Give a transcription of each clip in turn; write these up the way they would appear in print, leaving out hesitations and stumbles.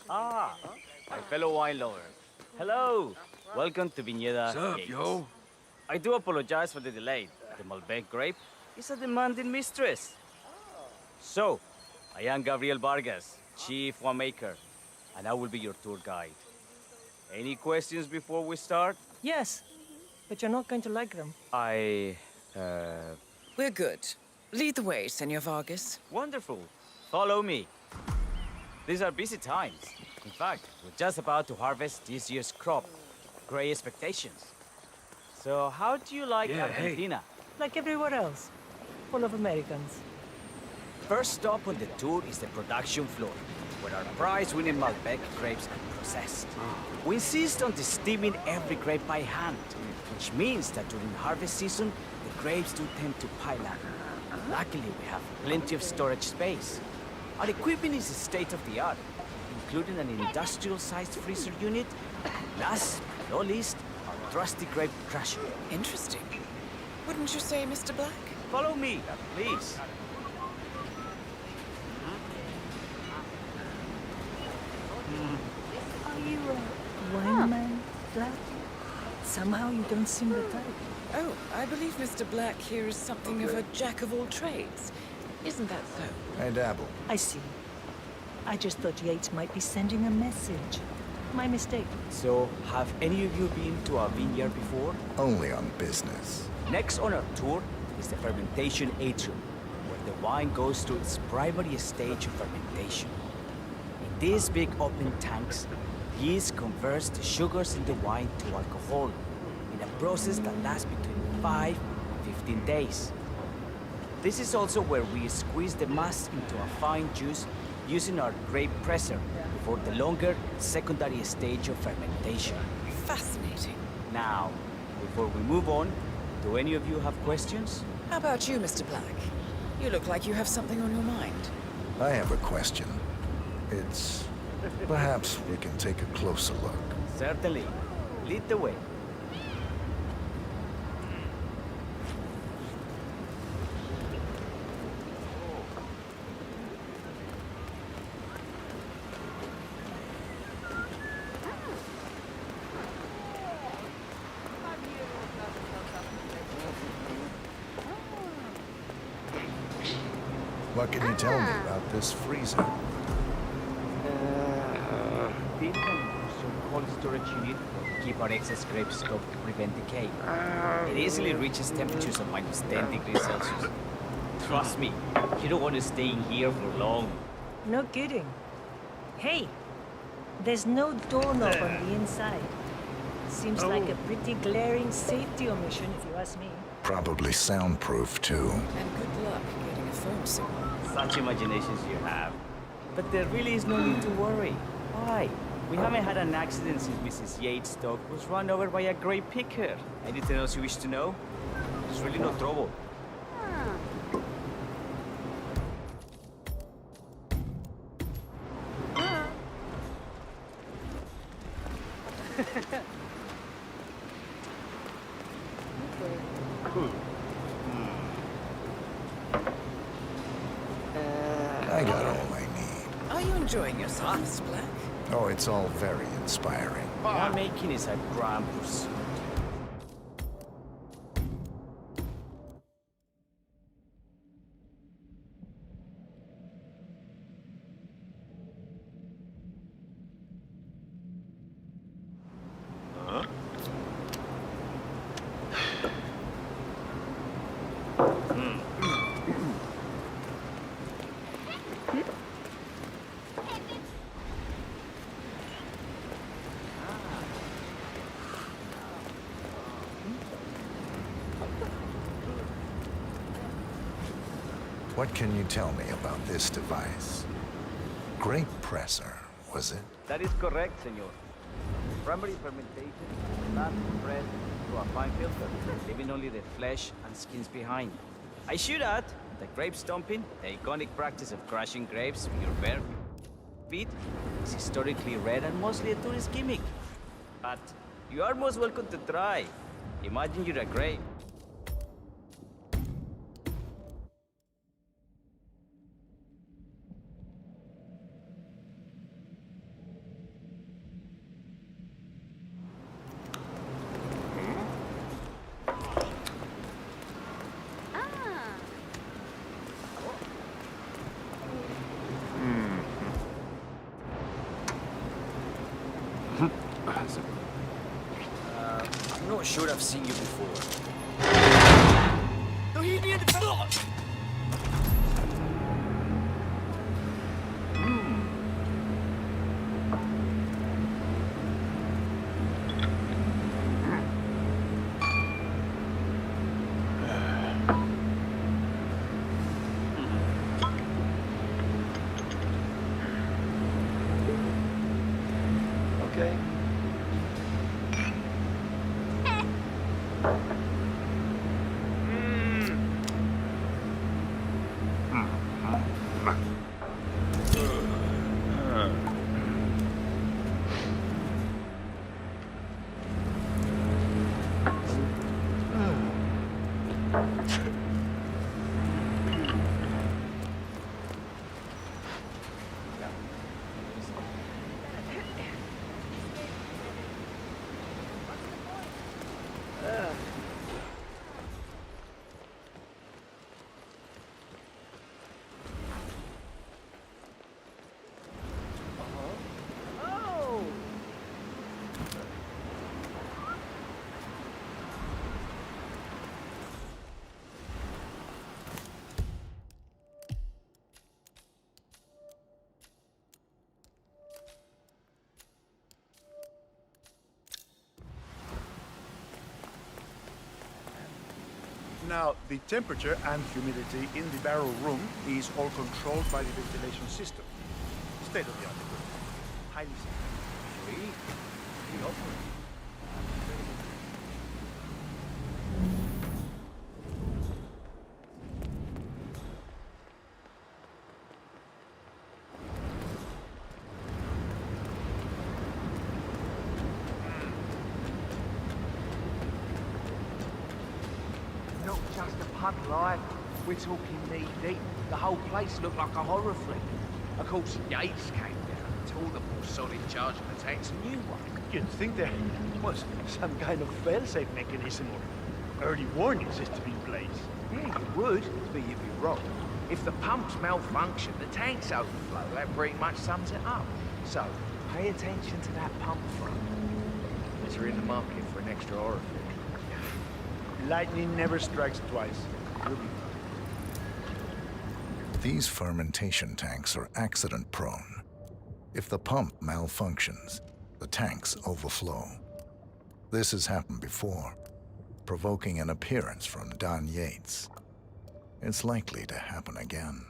Ah, my fellow wine lovers. Hello. Welcome to Viñeda. What's up, Gates. yo? I do apologize for the delay. The Malbec grape is a demanding mistress. So, I am Gabriel Vargas, Chief Winemaker, and I will be your tour guide. Any questions before we start? Yes, but you're not going to like them. We're good. Lead the way, Senor Vargas. Wonderful. Follow me. These are busy times. In fact, we're just about to harvest this year's crop. Great expectations. So, how do you like Argentina? Like everywhere else. Full of Americans. First stop on the tour is the production floor, where our prize-winning Malbec grapes are processed. We insist on steaming every grape by hand, which means that during harvest season, the grapes do tend to pile up. Luckily, we have plenty of storage space. Our equipment is state-of-the-art, including an industrial-sized freezer unit, and last but not least, our trusty grape crusher. Interesting. Wouldn't you say, Mr. Black? Follow me, please. Are you a wine man, Black? Somehow you don't seem the type. Oh, I believe Mr. Black here is something of a jack-of-all-trades. Isn't that so? I dabble. I see. I just thought Yates might be sending a message. My mistake. So, have any of you been to a vineyard before? Only on business. Next on our tour is the fermentation atrium, where the wine goes through its primary stage of fermentation. In these big open tanks, yeast converts the sugars in the wine to alcohol, in a process that lasts between 5 and 15 days. This is also where we squeeze the mass into a fine juice using our grape presser for the longer secondary stage of fermentation. Fascinating. Now, before we move on, do any of you have questions? How about you, Mr. Black? You look like you have something on your mind. I have a question. It's... Perhaps we can take a closer look. Certainly. Lead the way. What can you tell me about this freezer? Built a cold storage unit to keep our excess grape stock to prevent decay. It easily reaches temperatures of -10 degrees Celsius. Trust me, you don't want to stay in here for long. No kidding. Hey, there's no doorknob on the inside. Seems like a pretty glaring safety omission, if you ask me. Probably soundproof, too. And good luck getting a phone signal. Such imaginations you have. But there really is no need to worry. Why? We haven't had an accident since Mrs. Yates' dog was run over by a grape picker. Anything else you wish to know? There's really no trouble. I got all I need. Are you enjoying yourself, Mr. Black? Oh, it's all very inspiring. Winemaking is a grand pursuit. What can you tell me about this device? Grape presser, was it? That is correct, senor. Primary fermentation is not pressed through a fine filter, leaving only the flesh and skins behind. I should add that grape stomping, the iconic practice of crushing grapes with your bare feet, is historically rare and mostly a tourist gimmick. But you are most welcome to try. Imagine you're a grape. I'm not sure I've seen you before. No, hit me in the floor! Okay. Now, the temperature and humidity in the barrel room is all controlled by the ventilation system. State-of-the-art equipment. Highly safe. Free. The offering. Not just a pub life. We're talking knee deep. The whole place looked like a horror flick. Of course, Yates came down, tore the more solid charge of the tank's a new one. You'd think there was some kind of fail-safe mechanism or early warning system in place. Yeah, you would, but you'd be wrong. If the pumps malfunction, the tanks overflow. That pretty much sums it up. So, pay attention to that pump front. As you're in the market for an extra orifice. Lightning never strikes twice. You'll be fine. These fermentation tanks are accident-prone. If the pump malfunctions, the tanks overflow. This has happened before, provoking an appearance from Don Yates. It's likely to happen again.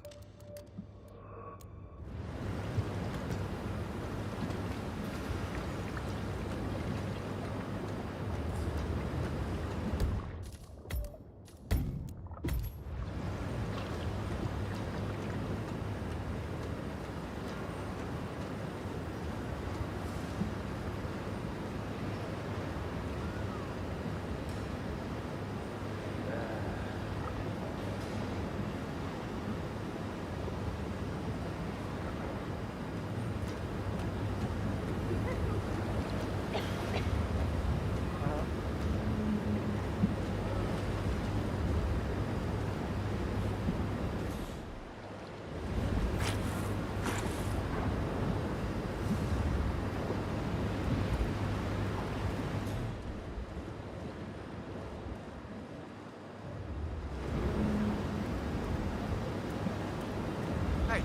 Hey,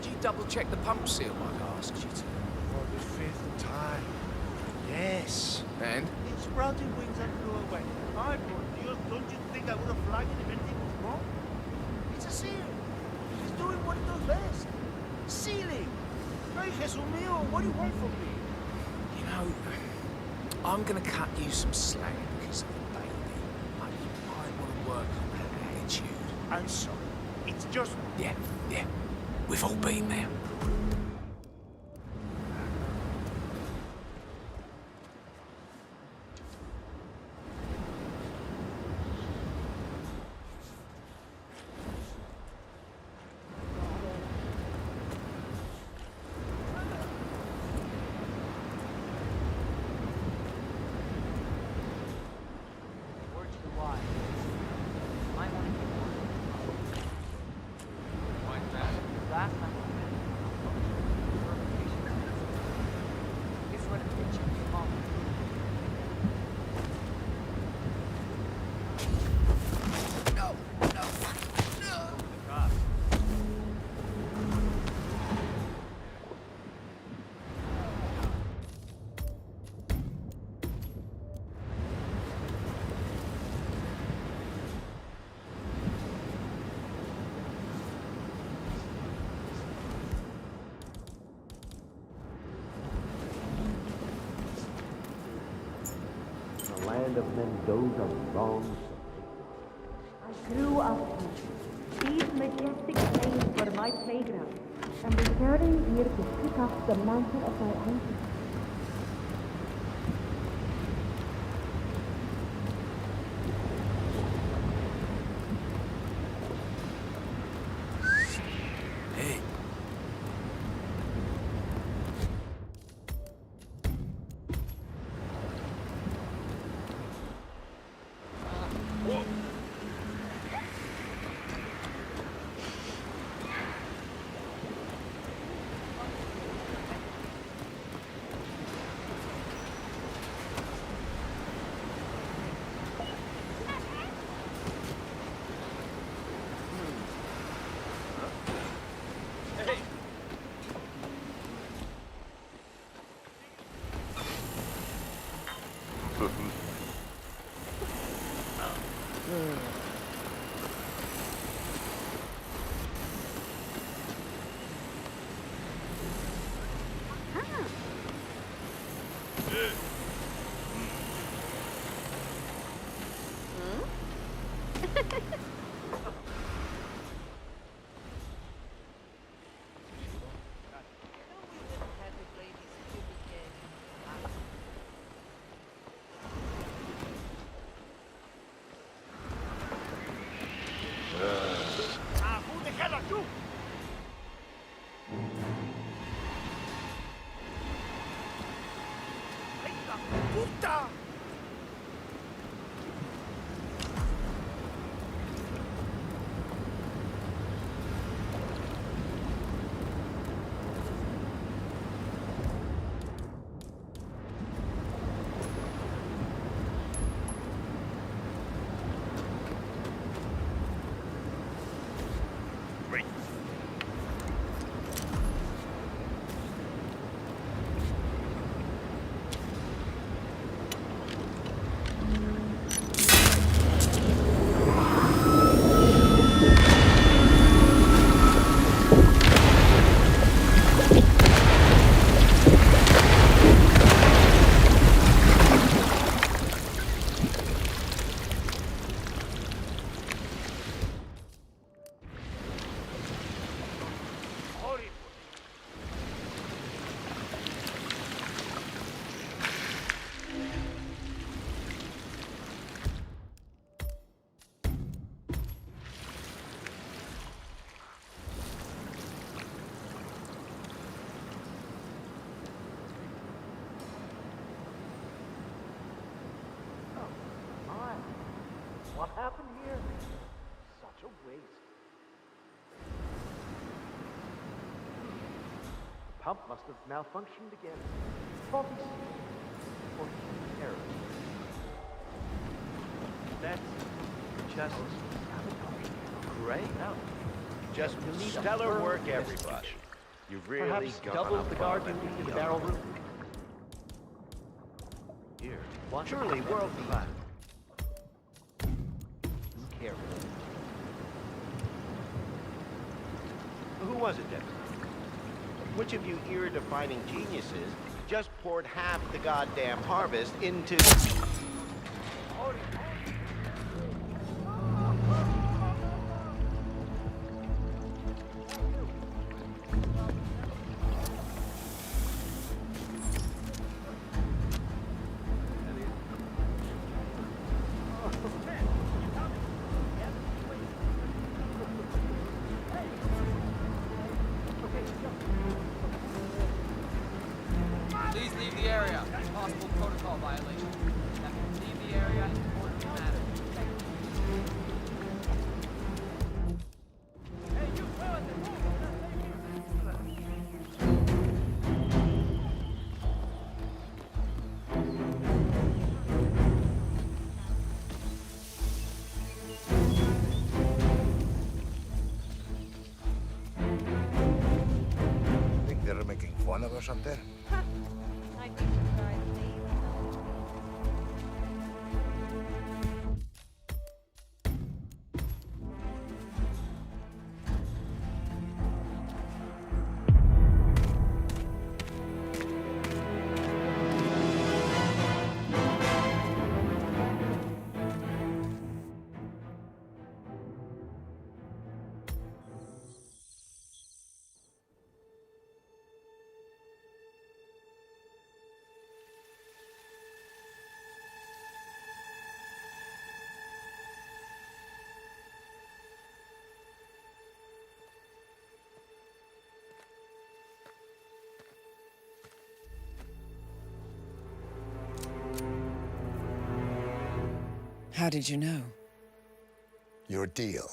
did you double-check the pump seal like I asked you to? For the 5th time. Yes. And? It sprouted wings and flew away. Ay, por Dios, don't you think I would have flagged it if anything was wrong? It's a seal. He's doing what he does best. Sealing. Hey, Jesus mío, what do you want from me? You know, I'm gonna cut you some slack because of the baby. But you might want to work on that attitude. I'm sorry. It's just... Yeah. We've all been there. land of Mendoza wrong. I grew up here. These majestic plains were my playground, and returning here to pick up the mantle of my ancestors. Who the hell are you? ¡Ay, la puta! What happened here? Such a waste. Pump must have malfunctioned again. Faulty seal or human error. That's just great. Now, Just you'll need a stellar firm work, investigation. everybody. You've really Perhaps gone double up the on guard it. duty in the barrel room. Here. Surely world class. Careful. Who was it, Deputy? Which of you ear-defining geniuses just poured half the goddamn harvest into... Please leave the area. Possible protocol violation. Leave the area. Important matter. Think they're making fun of us up there? I'd be surprised, Steve. How did you know? Your deal.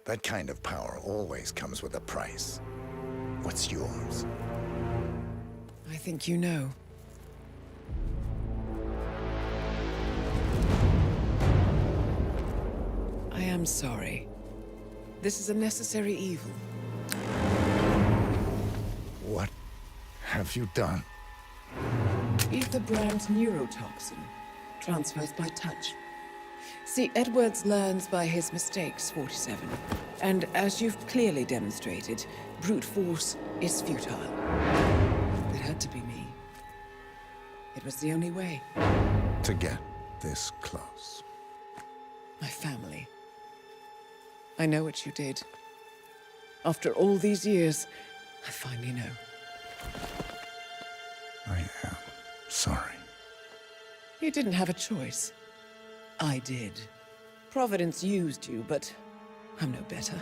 That kind of power always comes with a price. What's yours? I think you know. I am sorry. This is a necessary evil. What have you done? Ether brand neurotoxin transfers by touch. See, Edwards learns by his mistakes, 47. And as you've clearly demonstrated, brute force is futile. It had to be me. It was the only way. To get this close. My family. I know what you did. After all these years, I finally know. I am sorry. You didn't have a choice. I did. Providence used you, but I'm no better.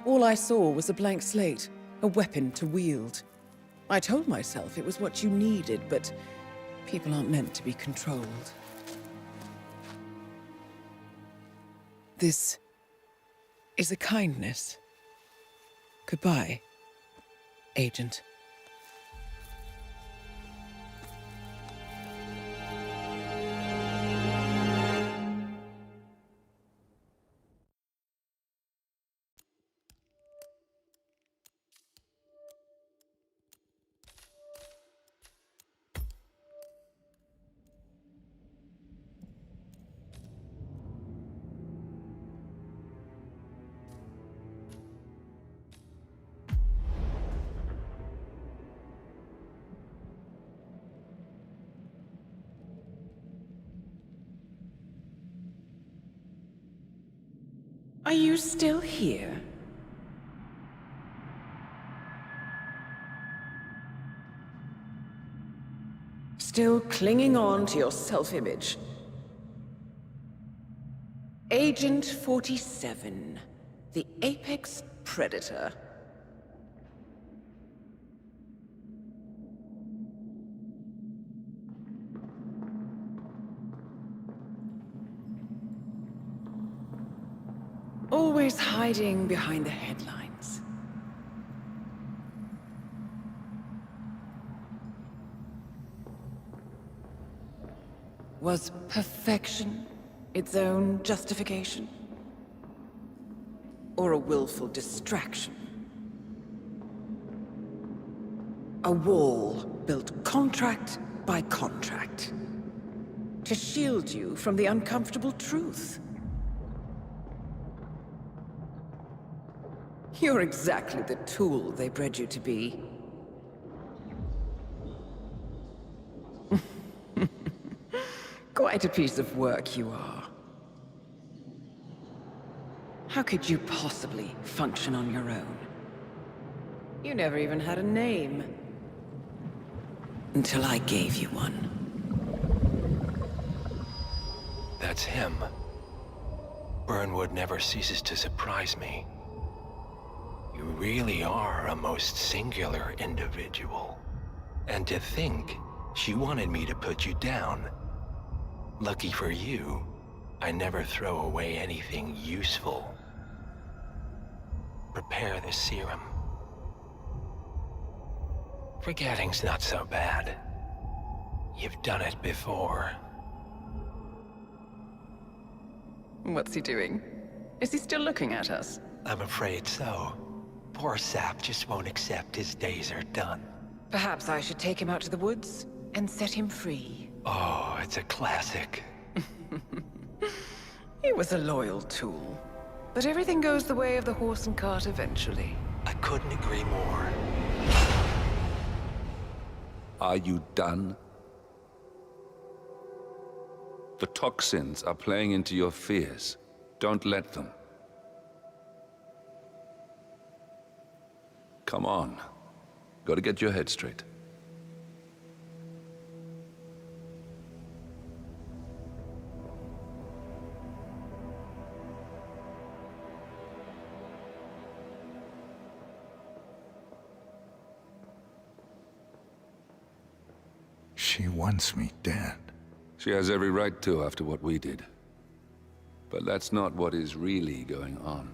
All I saw was a blank slate, a weapon to wield. I told myself it was what you needed, but people aren't meant to be controlled. This is a kindness. Goodbye, Agent. Are you still here? Still clinging on to your self-image? Agent 47, the apex predator. Always hiding behind the headlines. Was perfection its own justification? Or a willful distraction? A wall built contract by contract to shield you from the uncomfortable truth. You're exactly the tool they bred you to be. Quite a piece of work you are. How could you possibly function on your own? You never even had a name. Until I gave you one. That's him. Burnwood never ceases to surprise me. You really are a most singular individual. And to think, she wanted me to put you down. Lucky for you, I never throw away anything useful. Prepare the serum. Forgetting's not so bad. You've done it before. What's he doing? Is he still looking at us? I'm afraid so. Poor sap just won't accept his days are done. Perhaps I should take him out to the woods and set him free. Oh, it's a classic. He was a loyal tool. But everything goes the way of the horse and cart eventually. I couldn't agree more. Are you done? The toxins are playing into your fears. Don't let them. Come on. Gotta get your head straight. She wants me dead. She has every right to after what we did. But that's not what is really going on.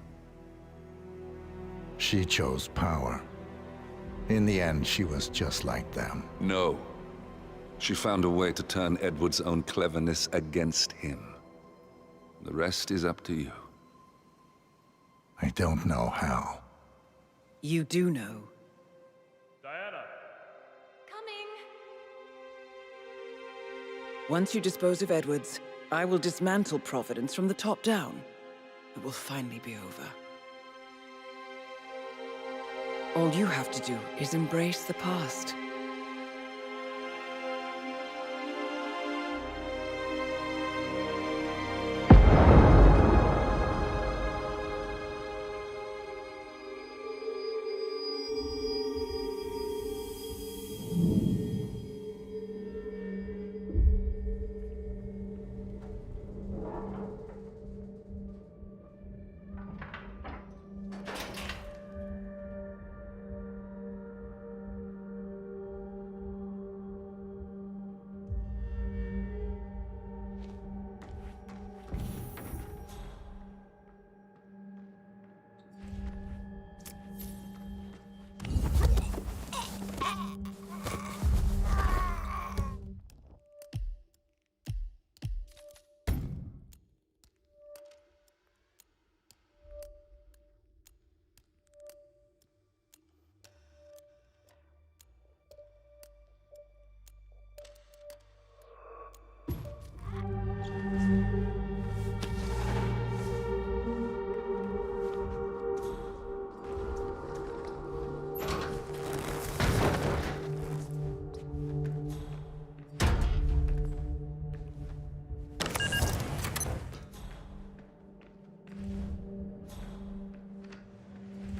She chose power. In the end, she was just like them. No. She found a way to turn Edward's own cleverness against him. The rest is up to you. I don't know how. You do know. Diana! Coming. Once you dispose of Edwards, I will dismantle Providence from the top down. It will finally be over. All you have to do is embrace the past.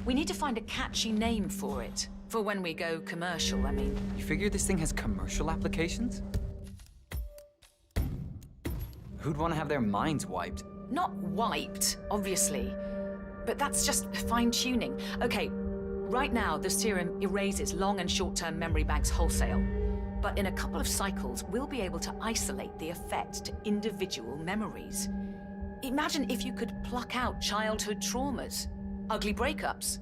We need to find a catchy name for it. For when we go commercial, I mean. You figure this thing has commercial applications? Who'd want to have their minds wiped? Not wiped, obviously. But that's just fine-tuning. Okay, right now, the serum erases long and short-term memory banks wholesale. But in a couple of cycles, we'll be able to isolate the effect to individual memories. Imagine if you could pluck out childhood traumas, ugly breakups,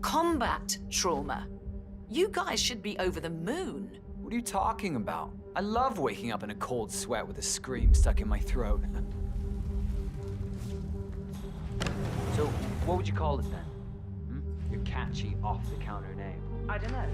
combat trauma. You guys should be over the moon. What are you talking about? I love waking up in a cold sweat with a scream stuck in my throat. So, what would you call it then? Your catchy, off-the-counter name. I don't know.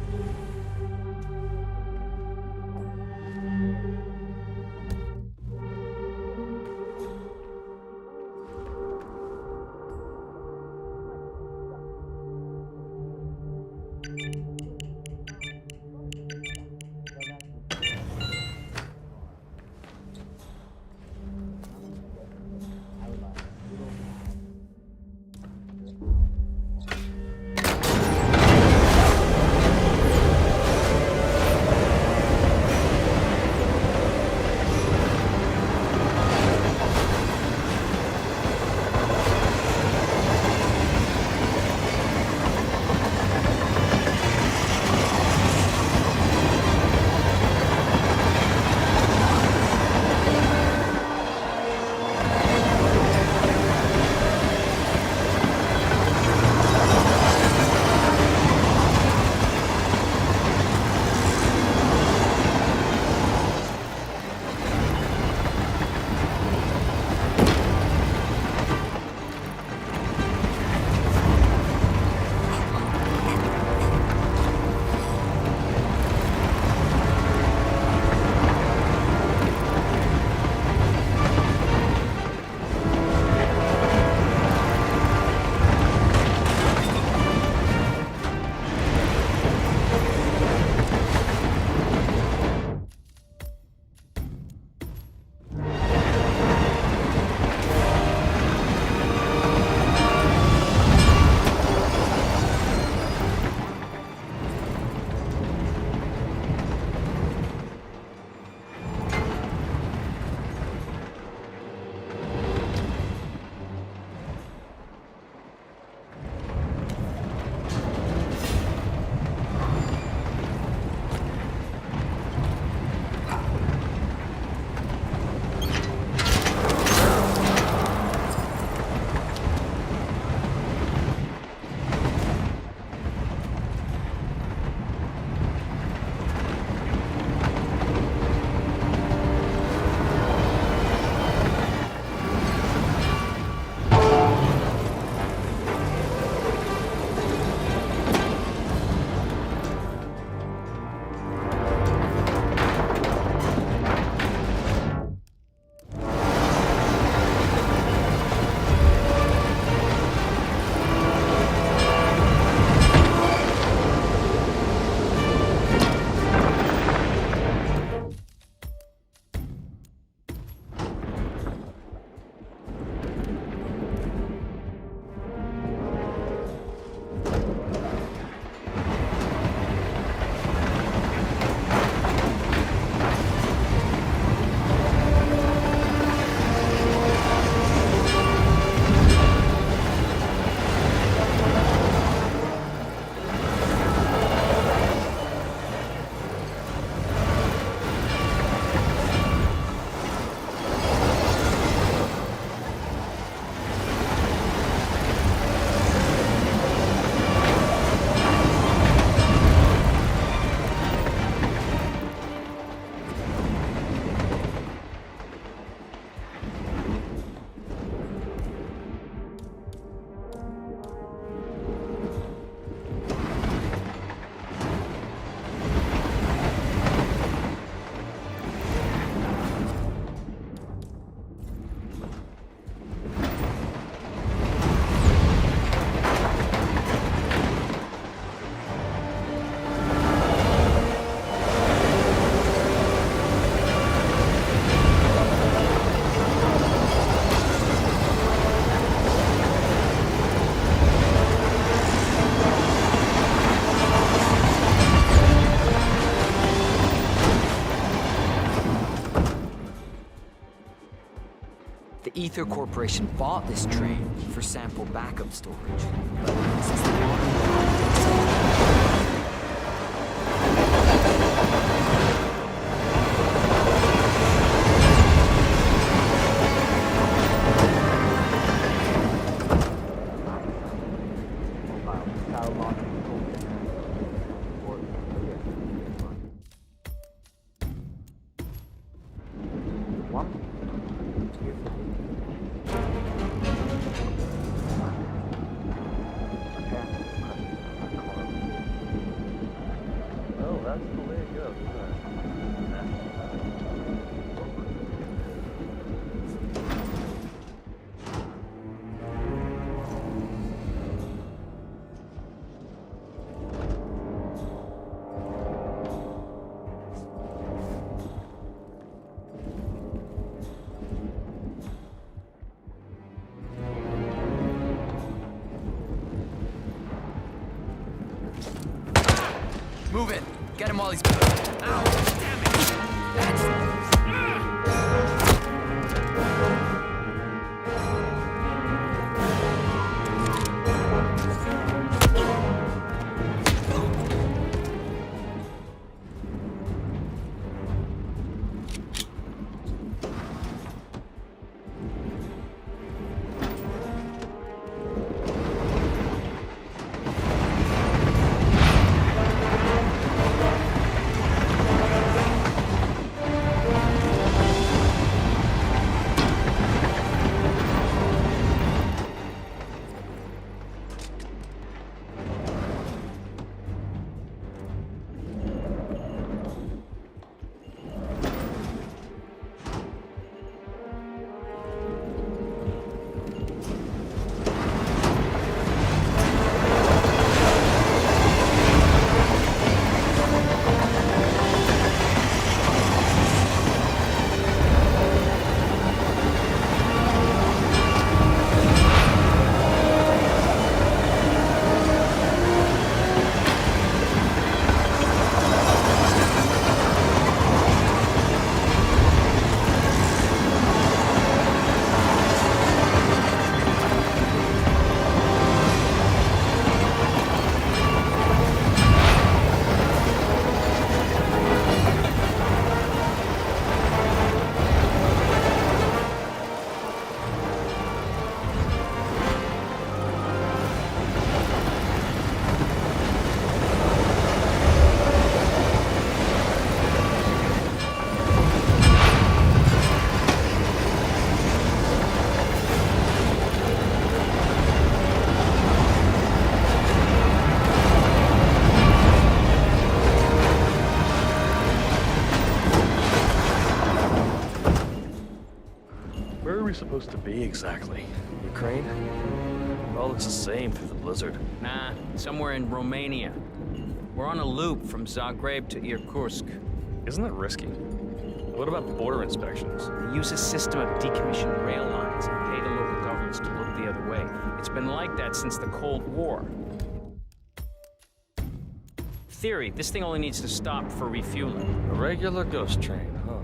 The Ether Corporation bought this train for sample backup storage. But since the move it! Get him while he's... Ow! Damn it! That's... Supposed to be exactly? Ukraine? It all looks the same through the blizzard. Nah, somewhere in Romania. We're on a loop from Zagreb to Irkutsk. Isn't that risky? What about border inspections? They use a system of decommissioned rail lines and pay the local governments to look the other way. It's been like that since the Cold War. Theory, this thing only needs to stop for refueling. A regular ghost train, huh?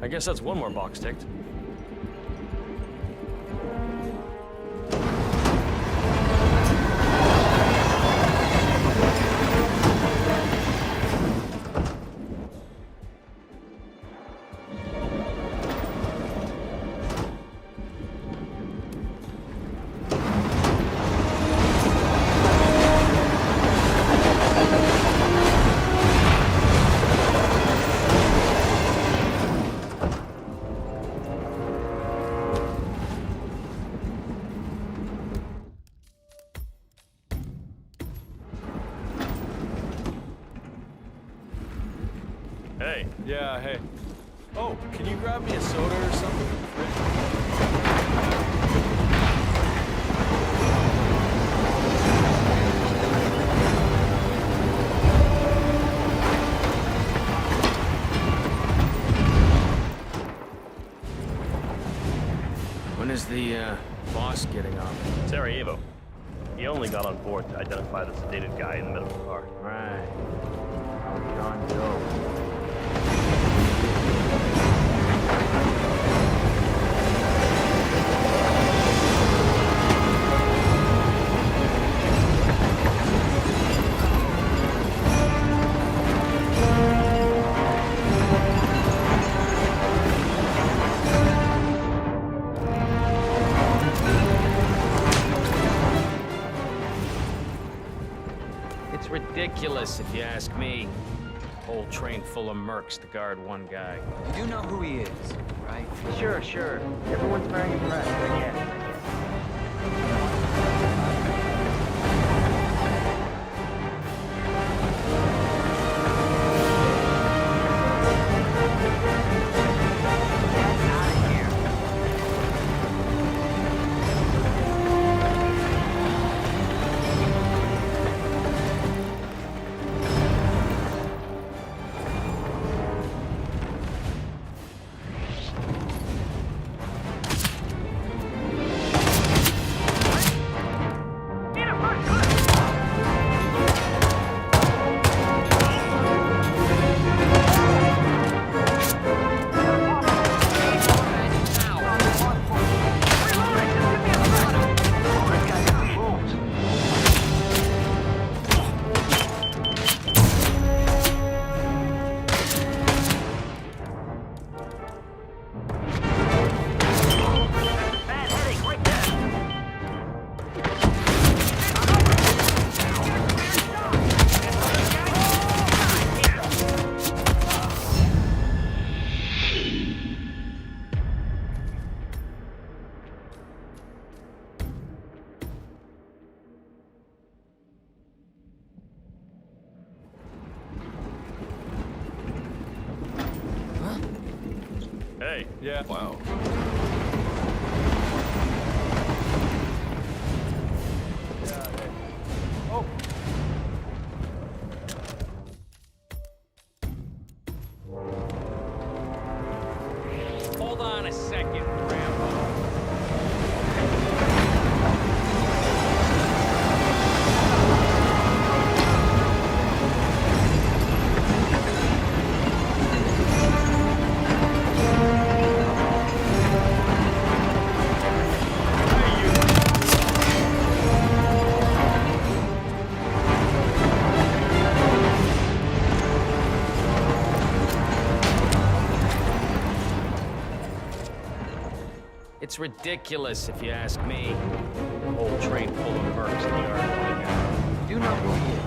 I guess that's one more box ticked. Hey. Yeah, hey. Oh, can you grab me a soda or something from the fridge? When is the, boss getting on? Sarajevo. He only got on board to identify the sedated guy in the middle of the car. Right. How John Doe. ridiculous, if you ask me. Whole train full of mercs to guard one guy. You know who he is, right? Sure, sure. Everyone's very impressed, I guess. Hey, yeah. Wow. Oh. Hold on a second, Rambo. It's ridiculous, if you ask me. Whole train full of mercs to guard one guy. You know who he is.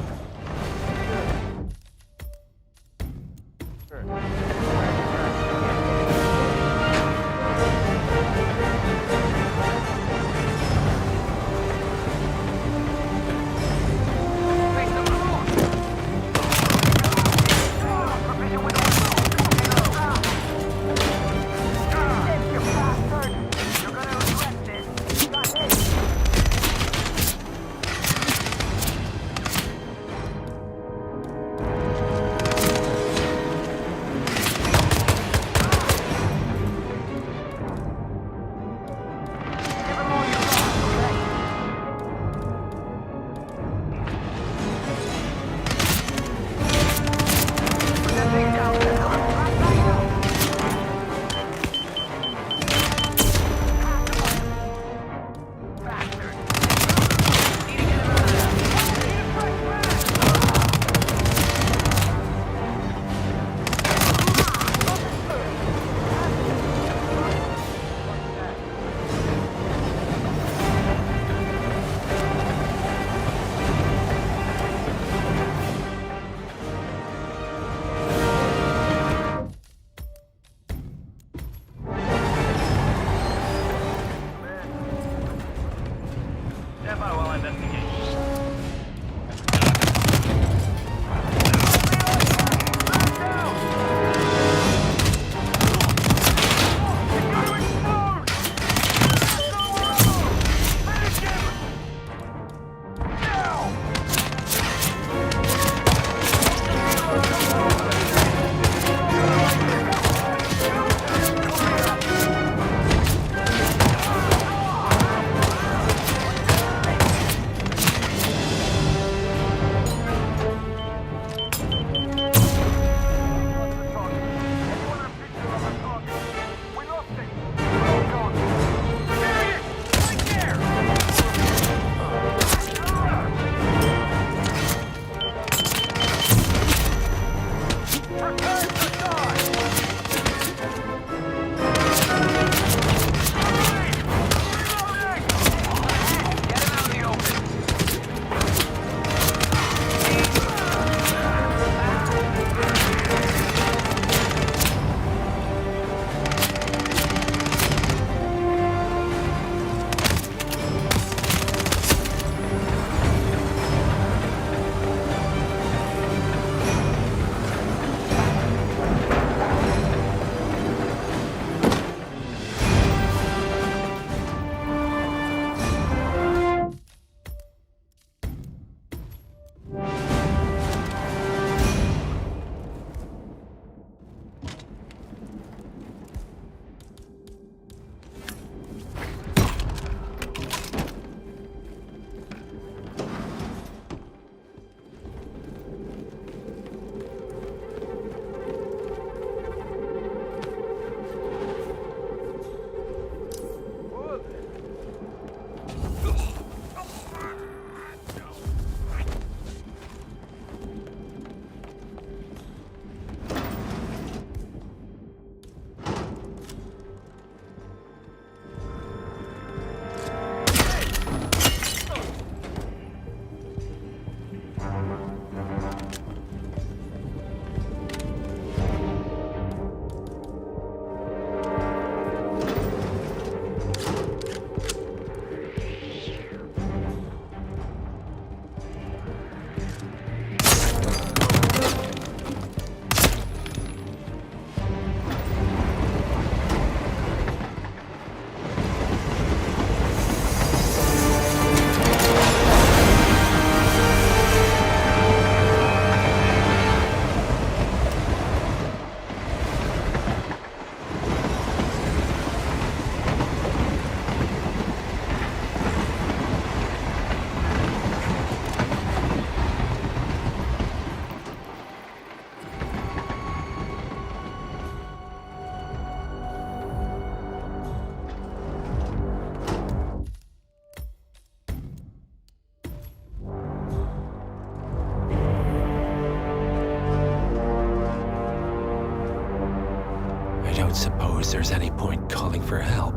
don't suppose there's any point calling for help.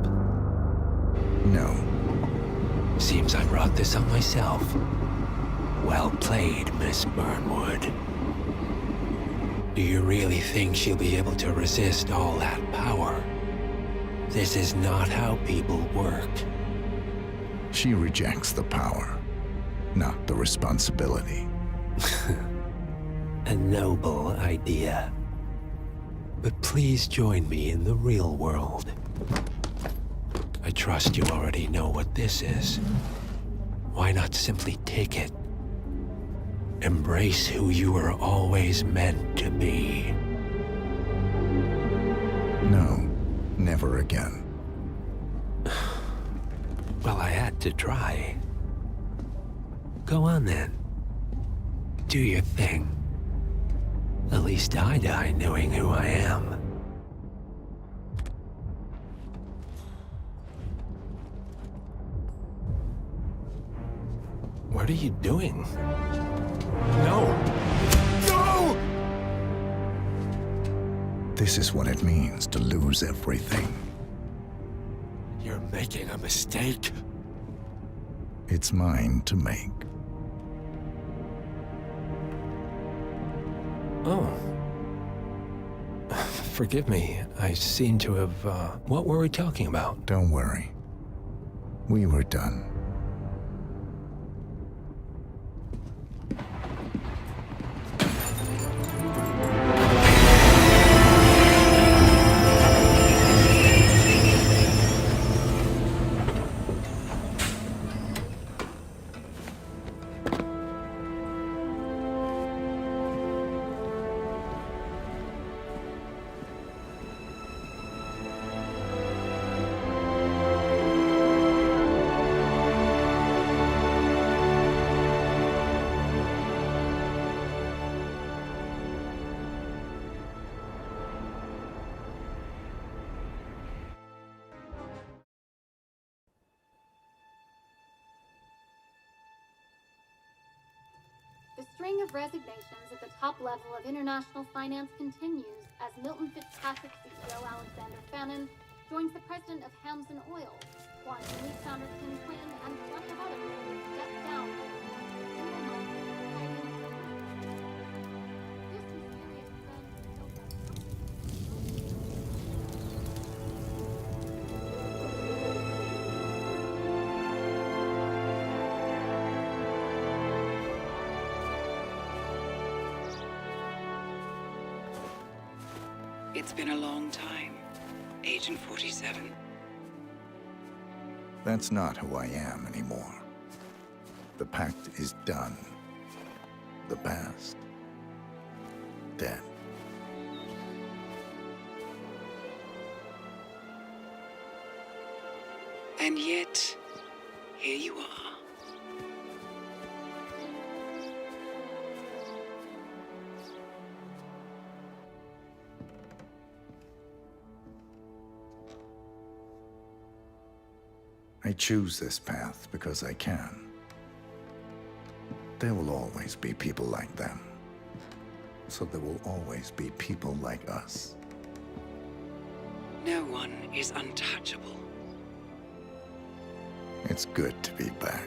No. Seems I brought this on myself. Well played, Miss Burnwood. Do you really think she'll be able to resist all that power? This is not how people work. She rejects the power, not the responsibility. A noble idea. But please join me in the real world. I trust you already know what this is. Why not simply take it? Embrace who you were always meant to be. No, never again. Well, I had to try. Go on then. Do your thing. At least I die knowing who I am. What are you doing? No! No! This is what it means to lose everything. You're making a mistake. It's mine to make. Oh. Forgive me. I seem to have, What were we talking about? Don't worry. We were done. The string of resignations at the top level of international finance continues as Milton Fitzpatrick CEO Alexander Fannin joins the president of Hamson Oil, Quantum Leap founder Tim Quinn, and plenty of others step down. It's been a long time, Agent 47. That's not who I am anymore. The pact is done. The past, dead. And yet, here you are. I choose this path because I can. There will always be people like them. So there will always be people like us. No one is untouchable. It's good to be back.